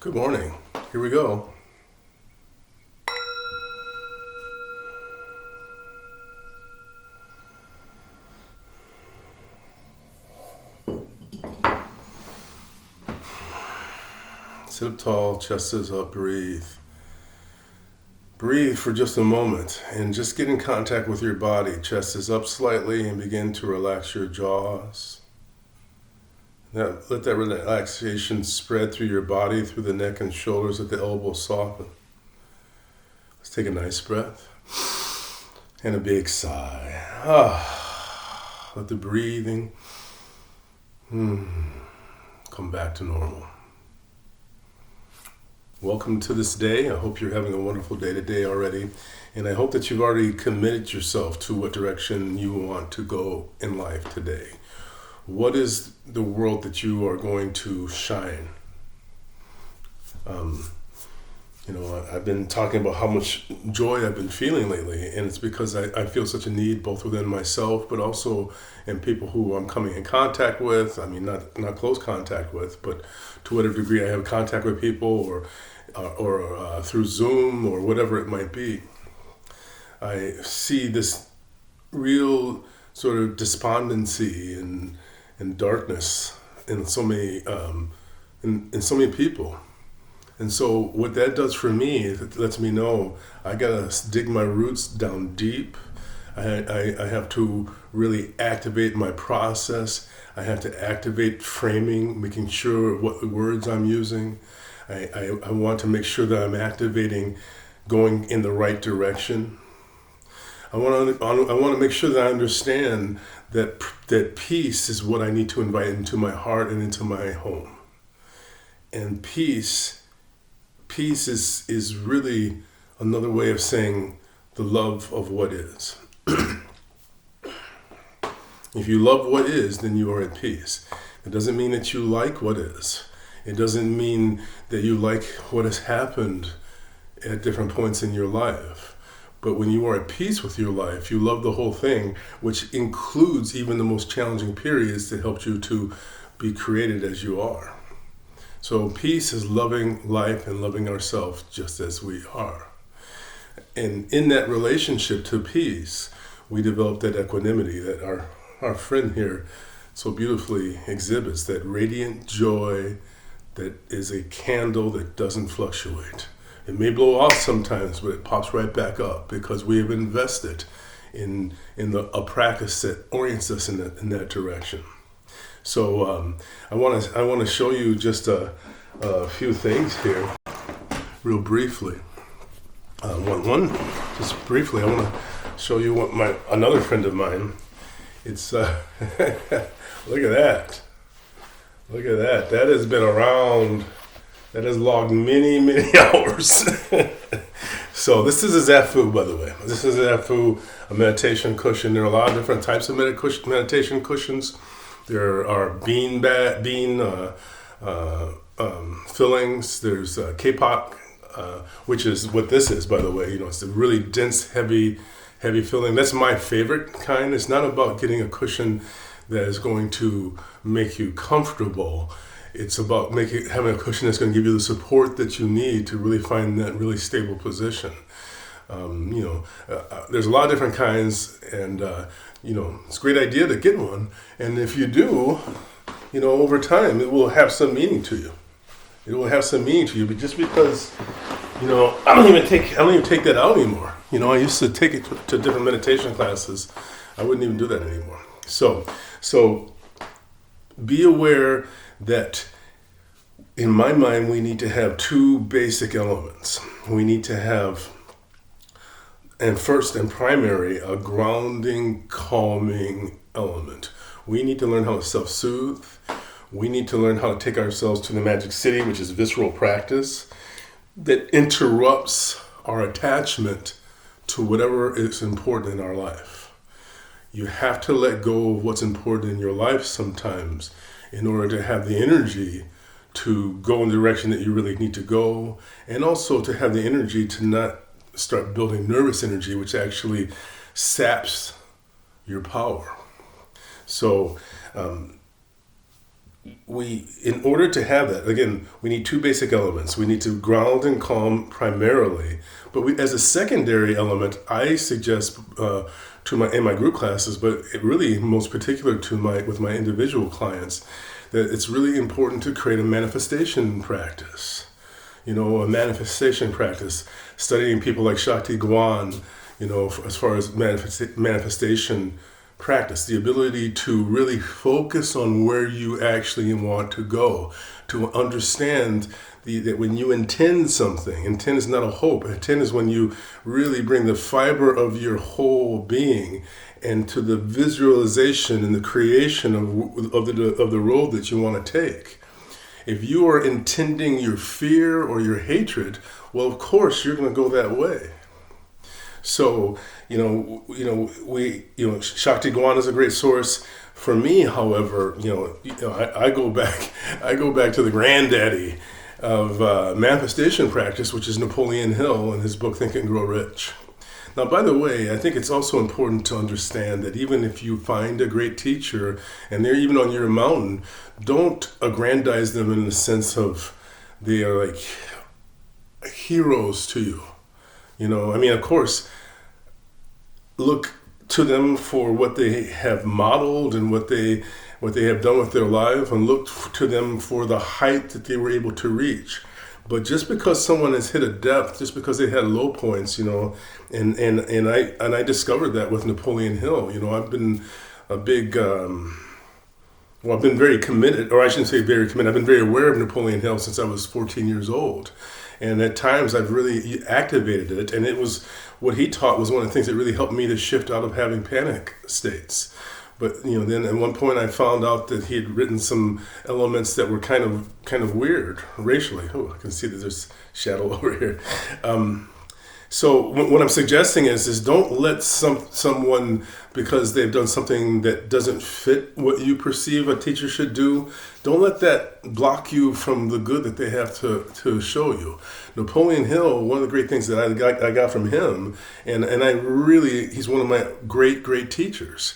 Good morning. Here we go. Sit up tall, chest is up, breathe. Breathe for just a moment and just get in contact with your body. Chest is up slightly and begin to relax your jaws. Let that relaxation spread through your body, through the neck and shoulders, let the elbows soften. Let's take a nice breath and a big sigh. Let the breathing come back to normal. Welcome to this day. I hope you're having a wonderful day today already. And I hope that you've already committed yourself to what direction you want to go in life today. What is the world that you are going to shine? I've been talking about how much joy I've been feeling lately, and it's because I feel such a need both within myself, but also in people who I'm coming in contact with. I mean, not close contact with, but to whatever degree I have contact with people, or through Zoom or whatever it might be. I see this real sort of despondency and darkness in so many in so many people. And so what that does for me is it lets me know I gotta dig my roots down deep. I have to really activate my process. I have to activate framing, making sure what the words I'm using. I want to make sure that I'm activating going in the right direction. I want to make sure that I understand that peace is what I need to invite into my heart and into my home. And peace is really another way of saying the love of what is. If you love what is, then you are at peace. It doesn't mean that you like what is. It doesn't mean that you like what has happened at different points in your life. But when you are at peace with your life, you love the whole thing, which includes even the most challenging periods that helped you to be created as you are. So peace is loving life and loving ourselves just as we are. And in that relationship to peace, we develop that equanimity that our friend here so beautifully exhibits, that radiant joy that is a candle that doesn't fluctuate. It may blow off sometimes, but it pops right back up because we have invested in a practice that orients us in that direction. So I want to show you just a few things here, real briefly. One, just briefly, I want to show you what another friend of mine. It's look at that. Look at that. That has been around. That has logged many, many hours. So this is a Zafu, by the way. This is a Zafu, a meditation cushion. There are a lot of different types of meditation cushions. There are bean fillings. There's K-pop, which is what this is, by the way. It's a really dense, heavy filling. That's my favorite kind. It's not about getting a cushion that is going to make you comfortable. It's about having a cushion that's going to give you the support that you need to really find that really stable position. There's a lot of different kinds, and it's a great idea to get one. And if you do, over time, it will have some meaning to you. It will have some meaning to you, but just because, I don't even take that out anymore. I used to take it to different meditation classes. I wouldn't even do that anymore. So be aware that in my mind, we need to have two basic elements. We need to have, and first and primary, a grounding, calming element. We need to learn how to self-soothe. We need to learn how to take ourselves to the magic city, which is visceral practice that interrupts our attachment to whatever is important in our life. You have to let go of what's important in your life sometimes in order to have the energy to go in the direction that you really need to go, and also to have the energy to not start building nervous energy, which actually saps your power. So in order to have that, again, we need two basic elements. We need to ground and calm primarily, but as a secondary element, I suggest in my group classes, but it really most particular with my individual clients, that it's really important to create a manifestation practice. A manifestation practice, studying people like Shakti Gawan, as far as manifestation practice, the ability to really focus on where you actually want to go, to understand that when you intend something, intent is not a hope. Intent is when you really bring the fiber of your whole being into the visualization and the creation of the road that you want to take. If you are intending your fear or your hatred, well, of course you're going to go that way. So, Shakti Gawan is a great source. For me, however, I go back to the granddaddy of manifestation practice, which is Napoleon Hill in his book Think and Grow Rich. Now, by the way, I think it's also important to understand that even if you find a great teacher and they're even on your mountain, don't aggrandize them in the sense of they are like heroes to you. Of course, look to them for what they have modeled and what they have done with their life, and look to them for the height that they were able to reach. But just because someone has hit a depth, just because they had low points, and I discovered that with Napoleon Hill. I've been a big, I've been very committed, or I shouldn't say very committed. I've been very aware of Napoleon Hill since I was 14 years old. And at times I've really activated it. And it was what he taught was one of the things that really helped me to shift out of having panic states. But then at one point I found out that he had written some elements that were kind of weird racially. Oh, I can see that there's shadow over here. So what I'm suggesting is don't let someone, because they've done something that doesn't fit what you perceive a teacher should do, don't let that block you from the good that they have to show you. Napoleon Hill, one of the great things that I got from him, and he's one of my great teachers.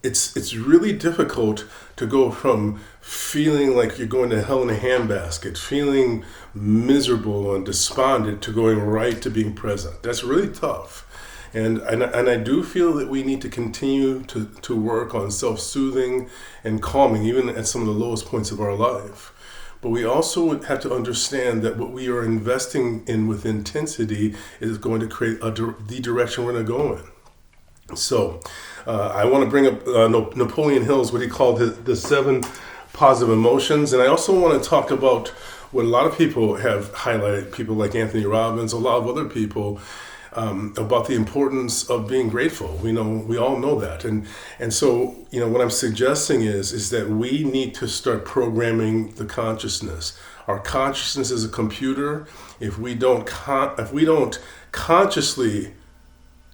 It's really difficult to go from feeling like you're going to hell in a handbasket, feeling miserable and despondent, to going right to being present. That's really tough. And I do feel that we need to continue to work on self-soothing and calming, even at some of the lowest points of our life. But we also have to understand that what we are investing in with intensity is going to create the direction we're going to go in. So I want to bring up Napoleon Hill's, what he called the 7 positive emotions. And I also want to talk about what a lot of people have highlighted, people like Anthony Robbins, a lot of other people, about the importance of being grateful. We all know that. And so, what I'm suggesting is that we need to start programming the consciousness. Our consciousness is a computer. If we don't consciously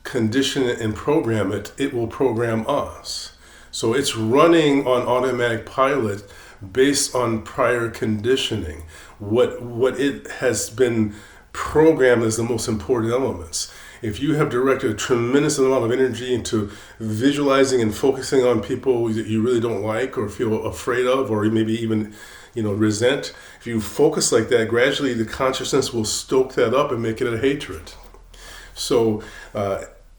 condition it and program it, it will program us. So it's running on automatic pilot based on prior conditioning. What it has been programmed as the most important elements. If you have directed a tremendous amount of energy into visualizing and focusing on people that you really don't like or feel afraid of, or maybe even resent, if you focus like that, gradually the consciousness will stoke that up and make it a hatred. So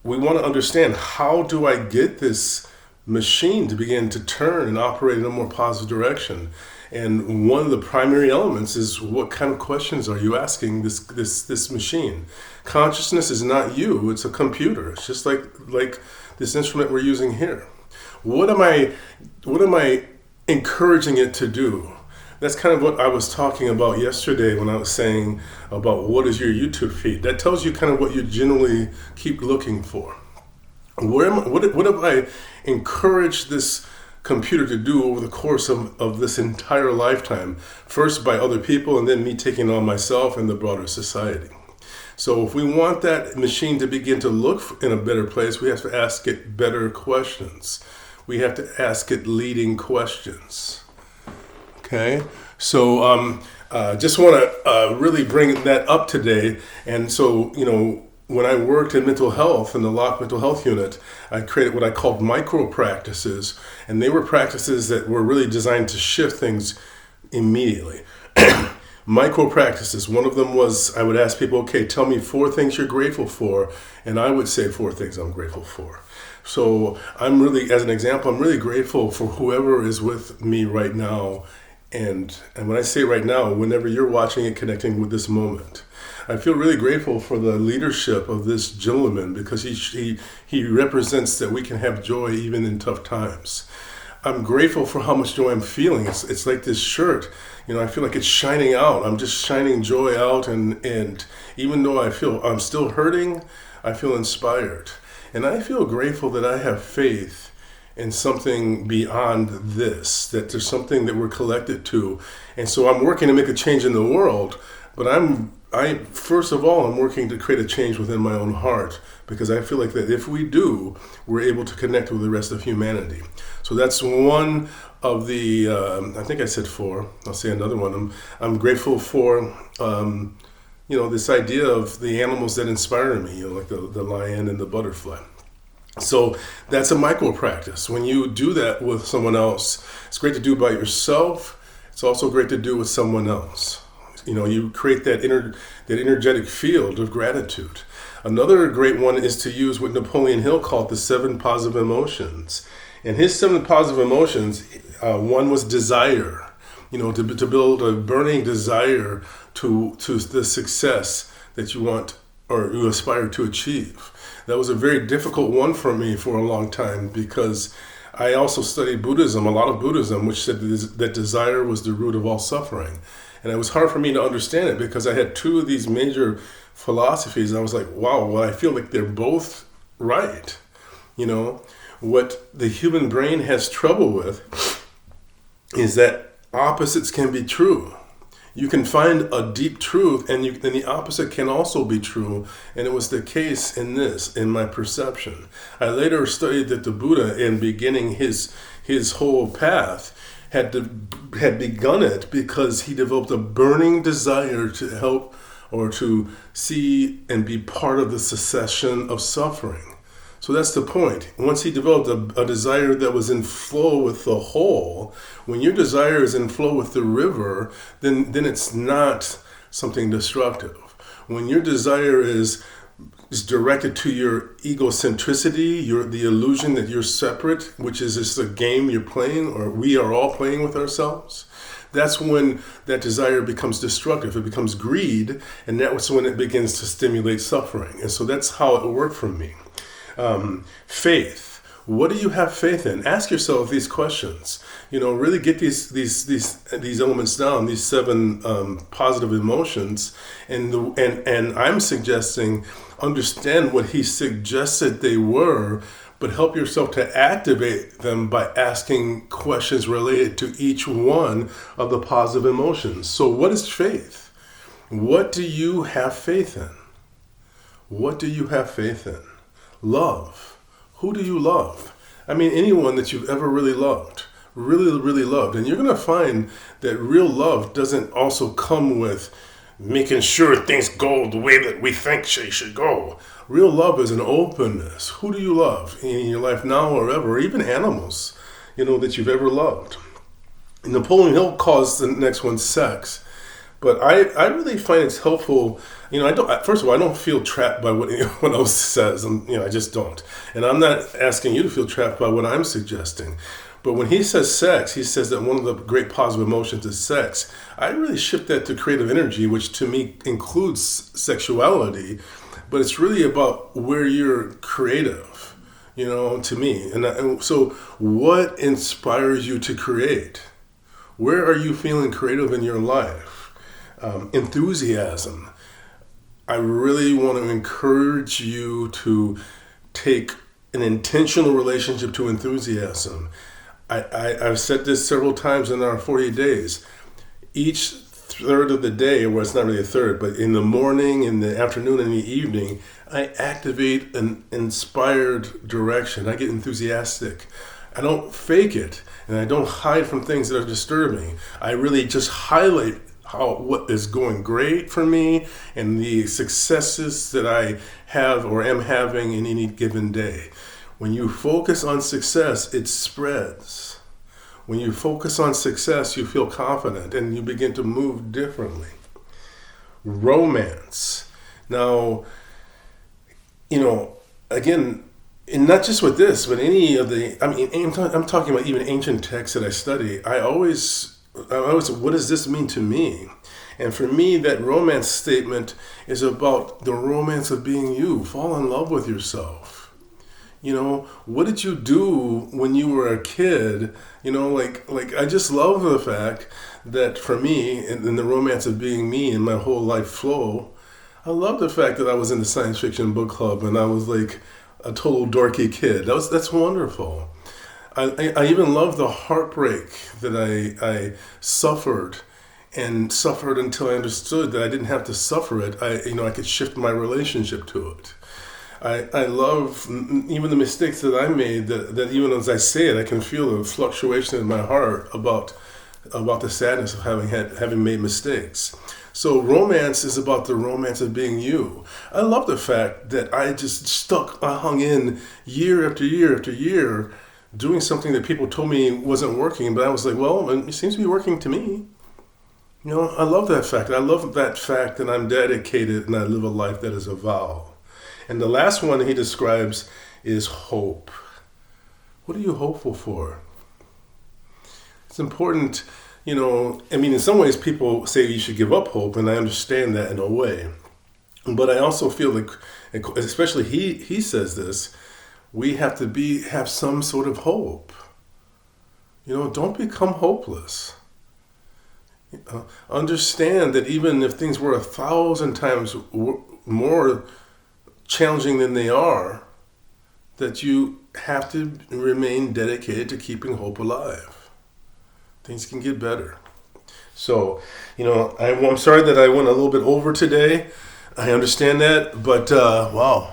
we want to understand, how do I get this machine to begin to turn and operate in a more positive direction? And one of the primary elements is, what kind of questions are you asking this machine? Consciousness is not you, it's a computer. It's just like this instrument we're using here. What am I encouraging it to do? That's kind of what I was talking about yesterday when I was saying about what is your YouTube feed. That tells you kind of what you generally keep looking for. What have I encouraged this computer to do over the course of this entire lifetime? First by other people, and then me taking on myself and the broader society. So if we want that machine to begin to look in a better place, we have to ask it better questions. We have to ask it leading questions. Okay, so just want to really bring that up today. And so, when I worked in mental health in the Locke Mental Health Unit, I created what I called micro practices, and they were practices that were really designed to shift things immediately. Micro practices. One of them was I would ask people, okay, tell me 4 things you're grateful for, and I would say 4 things I'm grateful for. So I'm really, as an example, I'm really grateful for whoever is with me right now. And when I say right now, whenever you're watching and connecting with this moment, I feel really grateful for the leadership of this gentleman, because he represents that we can have joy even in tough times. I'm grateful for how much joy I'm feeling. It's like this shirt, I feel like it's shining out. I'm just shining joy out, and even though I feel I'm still hurting, I feel inspired. And I feel grateful that I have faith in something beyond this, that there's something that we're collected to. And so I'm working to make a change in the world, but first of all, I'm working to create a change within my own heart, because I feel like that if we do, we're able to connect with the rest of humanity. So that's one of the, I think I said 4. I'll say another one. I'm grateful for, this idea of the animals that inspire me, like the lion and the butterfly. So that's a micro practice. When you do that with someone else, it's great to do by yourself. It's also great to do with someone else. You create that energetic field of gratitude. Another great one is to use what Napoleon Hill called the 7 positive emotions. And his 7 positive emotions, one was desire, to build a burning desire to the success that you want or you aspire to achieve. That was a very difficult one for me for a long time, because I also studied Buddhism, a lot of Buddhism, which said that desire was the root of all suffering. And it was hard for me to understand it, because I had 2 of these major philosophies. And I was like, wow, well, I feel like they're both right. What the human brain has trouble with is that opposites can be true. You can find a deep truth, and the opposite can also be true. And it was the case in my perception. I later studied that the Buddha, in beginning his whole path, had begun it because he developed a burning desire to help or to see and be part of the cessation of suffering. So that's the point. Once he developed a desire that was in flow with the whole, when your desire is in flow with the river, then it's not something destructive. When your desire is directed to your egocentricity, the illusion that you're separate, which is just a game you're playing, or we are all playing with ourselves, that's when that desire becomes destructive. It becomes greed, and that's when it begins to stimulate suffering. And so that's how it worked for me. Faith. What do you have faith in? Ask yourself these questions. Really get these elements down. These 7 positive emotions, and I'm suggesting understand what he suggested they were, but help yourself to activate them by asking questions related to each one of the positive emotions. So, what is faith? What do you have faith in? What do you have faith in? Love. Who do you love? I mean, anyone that you've ever really loved, really, really loved. And you're going to find that real love doesn't also come with making sure things go the way that we think they should go. Real love is an openness. Who do you love in your life now or ever, or even animals, that you've ever loved? Napoleon Hill calls the next one sex. But I really find it's helpful. First of all, I don't feel trapped by what anyone else says. I just don't. And I'm not asking you to feel trapped by what I'm suggesting. But when he says sex, he says that one of the great positive emotions is sex. I really shift that to creative energy, which to me includes sexuality. But it's really about where you're creative, to me. And so what inspires you to create? Where are you feeling creative in your life? Enthusiasm. I really want to encourage you to take an intentional relationship to enthusiasm. I've said this several times in our 48 days. Each third of the day, well, it's not really a third, but in the morning, in the afternoon, and the evening, I activate an inspired direction. I get enthusiastic. I don't fake it, and I don't hide from things that are disturbing. I really just highlight what is going great for me and the successes that I have or am having in any given day. When you focus on success, it spreads. When you focus on success, you feel confident and you begin to move differently. Romance. Now, again, and not just with this, but any of I'm talking about even ancient texts that I study. I always, what does this mean to me? And for me, that romance statement is about the romance of being you. Fall in love with yourself. What did you do when you were a kid? I just love the fact that for me, in the romance of being me and my whole life flow, I love the fact that I was in the science fiction book club and I was like a total dorky kid. That's wonderful. I even love the heartbreak that I suffered until I understood that I didn't have to suffer it. I could shift my relationship to it. I love even the mistakes that I made, that even as I say it, I can feel the fluctuation in my heart about the sadness of having made mistakes. So romance is about the romance of being you. I love the fact that I hung in year after year after year doing something that people told me wasn't working, but I was like, well, it seems to be working to me. I love that fact. I love that fact that I'm dedicated and I live a life that is a vow. And the last one he describes is hope. What are you hopeful for? It's important, in some ways people say you should give up hope, and I understand that in a way. But I also feel like, especially he says this, we have to have some sort of hope. Don't become hopeless. Understand that even if things were 1,000 times more challenging than they are, that you have to remain dedicated to keeping hope alive. Things can get better. So, I'm sorry that I went a little bit over today. I understand that, but wow,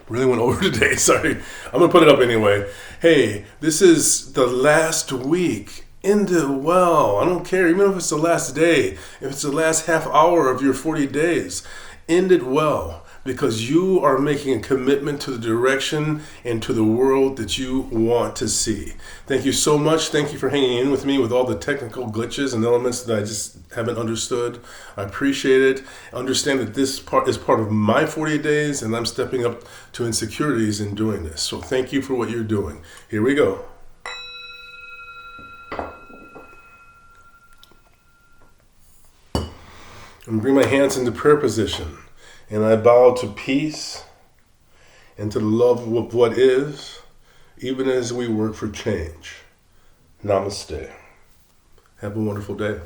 really went over today. Sorry. I'm going to put it up anyway. Hey, this is the last week. End it well. I don't care, even if it's the last day, if it's the last half hour of your 40 days, end it well. Because you are making a commitment to the direction and to the world that you want to see. Thank you so much. Thank you for hanging in with me with all the technical glitches and elements that I just haven't understood. I appreciate it. Understand that this part is part of my 40 days, and I'm stepping up to insecurities in doing this. So thank you for what you're doing. Here we go. And bring my hands into prayer position. And I bow to peace and to the love of what is, even as we work for change. Namaste. Have a wonderful day.